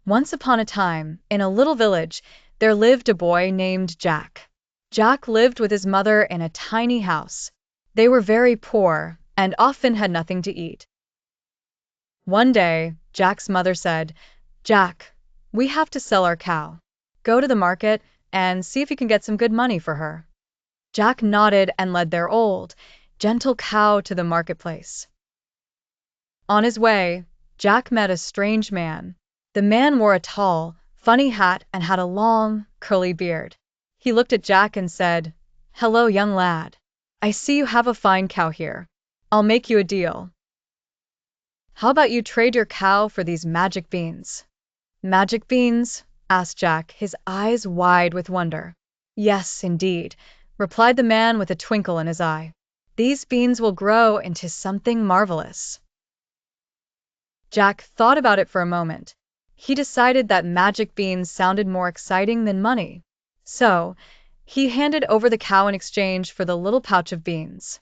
Once upon a time, in a little village, there lived a boy named Jack. Jack lived with his mother in a tiny house. They were very poor and often had nothing to eat. One day, Jack's mother said, "Jack, we have to sell our cow. Go to the market and see if you can get some good money for her." Jack nodded and led their old, gentle cow to the marketplace. On his way, Jack met a strange man. The man wore a tall, funny hat and had a long, curly beard. He looked at Jack and said, "Hello, young lad. I see you have a fine cow here. I'll make you a deal. How about you trade your cow for these magic beans?" "Magic beans?" asked Jack, his eyes wide with wonder. "Yes, indeed," replied the man with a twinkle in his eye. "These beans will grow into something marvelous." Jack thought about it for a moment. He decided that magic beans sounded more exciting than money. So, he handed over the cow in exchange for the little pouch of beans.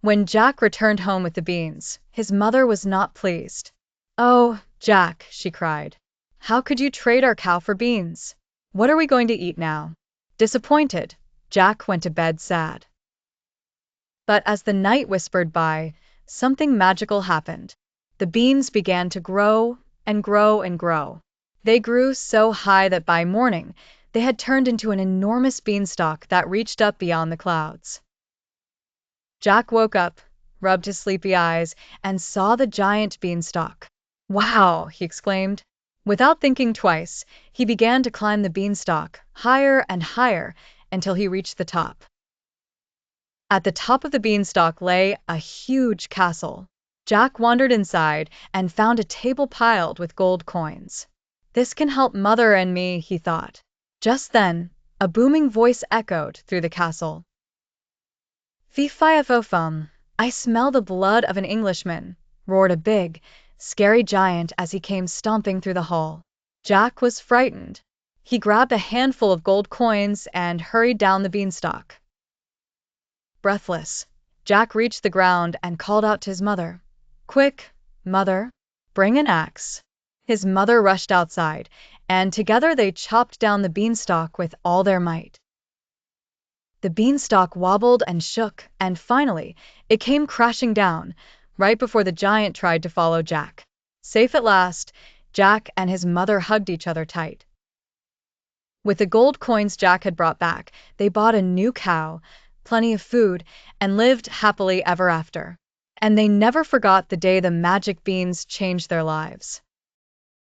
When Jack returned home with the beans, his mother was not pleased. "Oh, Jack," she cried, "how could you trade our cow for beans? What are we going to eat now?" Disappointed, Jack went to bed sad. But as the night whispered by, something magical happened. The beans began to grow and grow and grow. They grew so high that by morning, they had turned into an enormous beanstalk that reached up beyond the clouds. Jack woke up, rubbed his sleepy eyes, and saw the giant beanstalk. "Wow!" he exclaimed. Without thinking twice, he began to climb the beanstalk, higher and higher, until he reached the top. At the top of the beanstalk lay a huge castle. Jack wandered inside and found a table piled with gold coins. "This can help Mother and me," he thought. Just then, a booming voice echoed through the castle. "Fee-fi-fo-fum, I smell the blood of an Englishman," roared a big, scary giant as he came stomping through the hall. Jack was frightened. He grabbed a handful of gold coins and hurried down the beanstalk. Breathless, Jack reached the ground and called out to his mother. "Quick, Mother, bring an axe." His mother rushed outside, and together they chopped down the beanstalk with all their might. The beanstalk wobbled and shook, and finally, it came crashing down, right before the giant tried to follow Jack. Safe at last, Jack and his mother hugged each other tight. With the gold coins Jack had brought back, they bought a new cow, plenty of food, and lived happily ever after. And they never forgot the day the magic beans changed their lives.